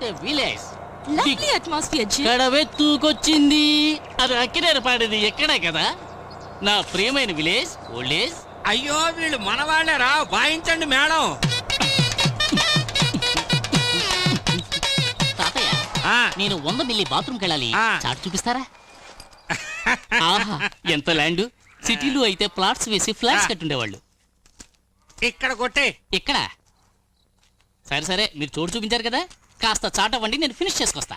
What a village. Lovely atmosphere ji. కడవే తూకొచ్చింది. అది అక్కినేరు పాడేది ఎక్కడే కదా నా ప్రియమైన విలేజ్ ఓల్డేజ్. అయ్యో వీళ్ళు మనవాళ్లేరా, వాయించండి మేడం. తాతయ్య నేను 100 మిల్లీ బాత్రూమ్కి వెళ్ళాలి, చాటు చూపిస్తారా? ఆహా ఎంత ల్యాండ్. సిటీలో అయితే ప్లాట్స్ వేసి ఫ్లాట్స్ కట్టుండేవాళ్ళు. ఇక్కడ కొట్టే. ఇక్కడ సరే సరే మీరు చోటు చూపించారు కదా, కాస్త చాటవ్వండి, నేను ఫినిష్ చేసుకొస్తా.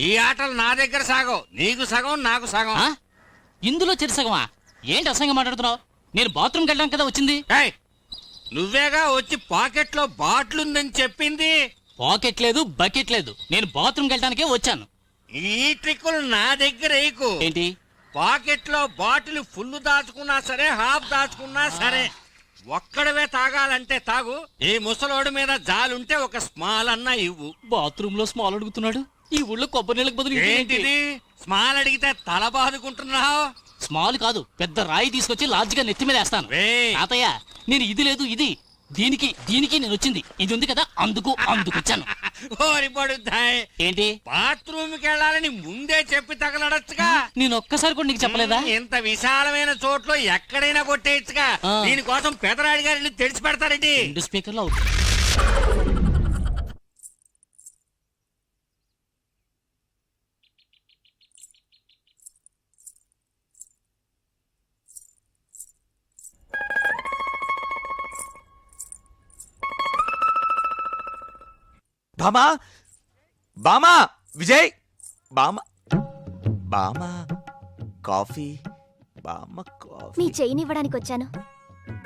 ఈ ఆటలు నా దగ్గర సాగవు. నీకు సగం నాకు సగం. ఇందులో చెరిసగమా? ఏంటి అసంగా మాట్లాడుతున్నావు? నేను బాత్రూమ్కి వెళ్ళాం కదా వచ్చింది. నువ్వేగా వచ్చి పాకెట్ లో బాటిల్ ఉందని చెప్పింది. పాకెట్ లేదు బకెట్ లేదు, నేను బాత్రూమ్కి వెళ్ళడానికే వచ్చాను. ఈ ట్రిక్కులు నా దగ్గర వేయకు. ఏంటి? పాకెట్ లో బాటిల్ ఫుల్ దాచుకున్నా సరే, హాఫ్ దాచుకున్నా సరే, ఒక్కడవే తాగాలంటే తాగు. ఈ ముసలోడి మీద జాలుంటే ఒక స్మాల్ అన్నా ఇవ్వు. బాత్రూమ్ లో స్మాల్ అడుగుతున్నాడు. ఈ ఊళ్ళో కొబ్బరి నీళ్ళకి బదులు ఏంటిది స్మాల్ అడిగితే తల బాదుకుంటున్నావు? స్మాల్ కాదు, పెద్ద రాయి తీసుకొచ్చి లార్జ్ గా నెత్తి మీద వేస్తాను. తాతయ్య నేను ఇది లేదు ఇది, దీనికి దీనికి నేను వచ్చింది ఇది ఉంది కదా, అందుకు వచ్చాను. ఏంటి బాత్రూమ్ కి వెళ్ళాలని ముందే చెప్పి తగలడచ్చుగా. నేను ఒక్కసారి కూడా నీకు చెప్పలేదా? ఇంత విశాలమైన చోట్లో ఎక్కడైనా కొట్టేయచ్చుగా. దీనికోసం పెదరాడి గారిని తెడిచి పెడతారేంటి? 2 స్పీకర్లు. బామా బామా విజయ్ బామా బామా కాఫీ బామా కాఫీ. మీ చెయ్యినివ్వడానికి వచ్చాను,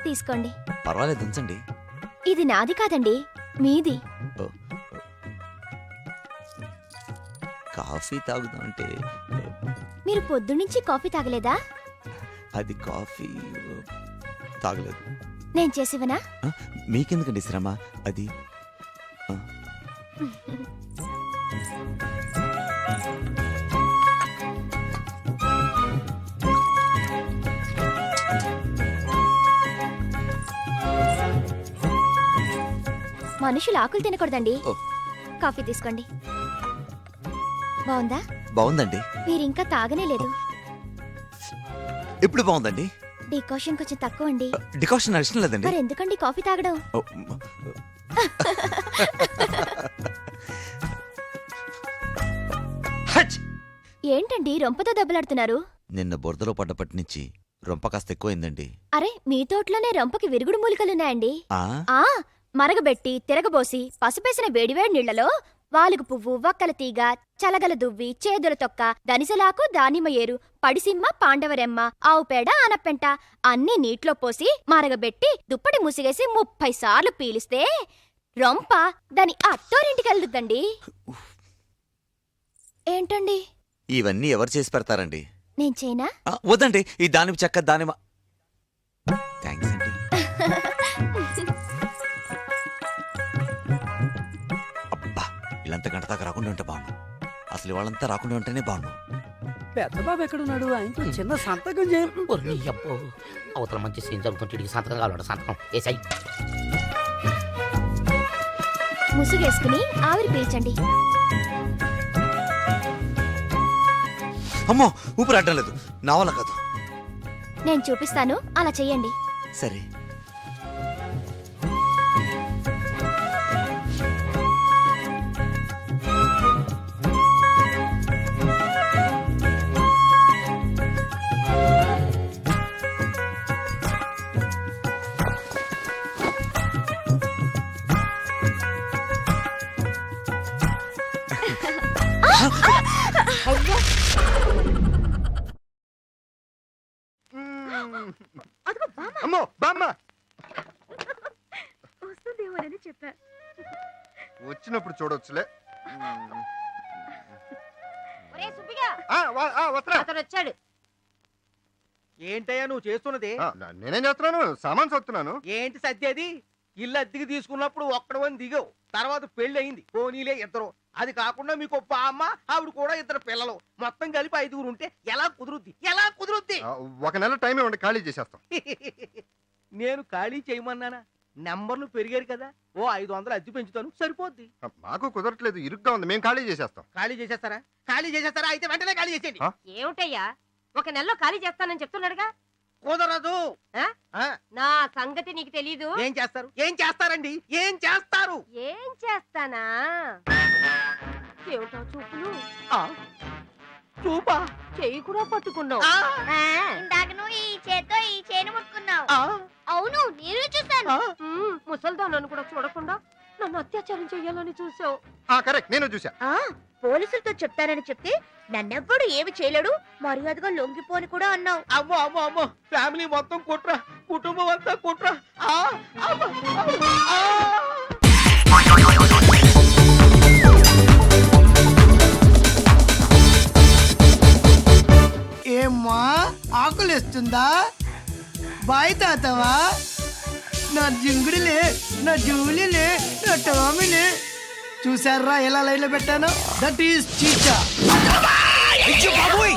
తీసుకోండి. పర్వాలేదు ఉంచండి. ఇది నాది కాదండి, మీది. కాఫీ తాగుదామంటే మీరు పొద్దున్నుంచి కాఫీ తాగలేదా? అది కాఫీ తాగలేదు. నేను చేసివనా? మీకెందుకండి శ్రమ? అది మనుషులు ఆకులు తినకూడదండి. కాఫీ తీసుకోండి. బాగుందా? బాగుందండి. మీరింకా తాగనే లేదు. ఇప్పుడు బాగుందండి. డికాషన్ కొంచెం తక్కువ అండి. డికాషన్ ఇష్టం లేదండి. మరి ఎందుకండి కాఫీ తాగడం? ఏంటండి రొంపతో దెబ్బలాడుతున్నారు? నిన్న బురదలో పడ్డప్పటి నుంచి రొంప కాస్త ఎక్కువైందండి. అరే మీ తోటలోనే రొంపకి విరుగుడు మూలికలున్నాయండి. ఆ మరగబెట్టి తిరగబోసి పసుపేసిన వేడివేడి నీళ్లలో వాలుగు పువ్వు, వక్కల తీగ, చలగల దువ్వి, చేదుల తొక్క, దనిసలాకు, దానిమ్మ ఏరు, పడిసిమ్మ, పాండవరెమ్మ, ఆవు పేడ, ఆనపెంట అన్నీ నీటిలో పోసి మరగబెట్టి దుప్పటి ముసిగేసి 30 సార్లు పీలిస్తే రొంప దాని అత్తోరింటికెళ్తుందండి. ఏంటండి ఇవన్నీ ఎవరు చేసి పెడతారండి? నేను చేయనా? వద్దండి, ఈ దానిమ్మ చెక్క దానిమ్మ. థ్యాంక్స్ అండి. అబ్బా వీళ్ళంతా గంట దాకా రాకుండా ఉంటే బాగుండు. అసలు వాళ్ళంతా రాకుండా ఉంటేనే బాగుండు. పెద్ద బాబు ఎక్కడున్నాడు? ఆయనతో చిన్న సంతకం చేయండి. అవతల మంచి సీన్ జరుగుతుంటే సంతకం కావాలట. సంతకం ఏసాయి. ముసుగేసుకుని ఆవిరి పీల్చండి. అమ్మో ఊపిరి అడ్డం లేదు, నా వల్ల కాదు. నేను చూపిస్తాను, అలా చెయ్యండి. సరే. అమ్మో బామ్మ వస్తుందేమోనని చెప్పా. వచ్చినప్పుడు చూడొచ్చులే. వచ్చాడు. ఏంటయ్యా నువ్వు చేస్తున్నది? నేనేం చేస్తున్నాను, సామాన్ సత్తున్నాను. ఏంటి సత్యది? ఇల్లు అద్దెకి తీసుకున్నప్పుడు ఒక్కడవని దిగవు, తర్వాత పెళ్లి అయింది, పోనీలే ఇద్దరు. అది కాకుండా మీకు అమ్మ ఆవిడ కూడా 2 పిల్లలు, మొత్తం కలిపి 5 ఉంటే ఎలా కుదురుద్ది? ఎలా కుదురుద్ది? 1 నెల టైం ఇవ్వండి, ఖాళీ చేసేస్తాం. నేను ఖాళీ చేయమన్నానా? నెంబర్లు పెరిగారు కదా ఓ 500 అద్దె పెంచుతాను సరిపోద్ది. మాకు కుదరట్లేదు, ఇరుగ్గా ఉంది, మేము ఖాళీ చేసేస్తాం. ఖాళీ చేసేస్తారా? ఖాళీ చేసేస్తారా? అయితే వెంటనే ఖాళీ చేసేయండి. ఆ? ఏమిటయ్యా ఒక నెలలో ఖాళీ చేస్తానని చెప్తున్నాడుగా. కుదరదు. ఆ? ఆ, నా సంగతి నీకు తెలీదు. ఏం చేస్తారు? ఏం చేస్తారండి? ఏం చేస్తారు? ఏం చేస్తానా? ఏమిటో చూపులు, ఆ, చూపా. చెయ్యి కూడా పట్టుకున్నావు. ఆ, ఇందాక నువ్వు ఈ చేత్తో ఈ చేను ముట్టుకున్నావు. ఆ, అవును నేను చూసాను. ఆ. ముసల్దానను కూడా చూడకుండా నన్ను అత్యాచారం చెయ్యాలని చూసావు. కరెక్ట్, నేను చూసా. పోలీసులతో చెప్తానని చెప్తే నన్నెవ్వడు ఏమి చేయలేడు, మర్యాదగా లొంగిపోని కూడా అన్నావు. అమ్మో అమ్మో అమ్మో, ఫ్యామిలీ మొత్తం కుట్ర, కుటుంబం అంతా కుట్ర. ఆ, అమ్మ, అమ్మ, ఆ. ఏమ్మా ఆకులేస్తుందా? బాయ్ తాతవా? నా జింగుడిలే, నా జూలిలే, నా టామిలే. చూసారా ఎలా లైన్లో పెట్టాను? దట్ ఈస్ చీచా. బాబోయ్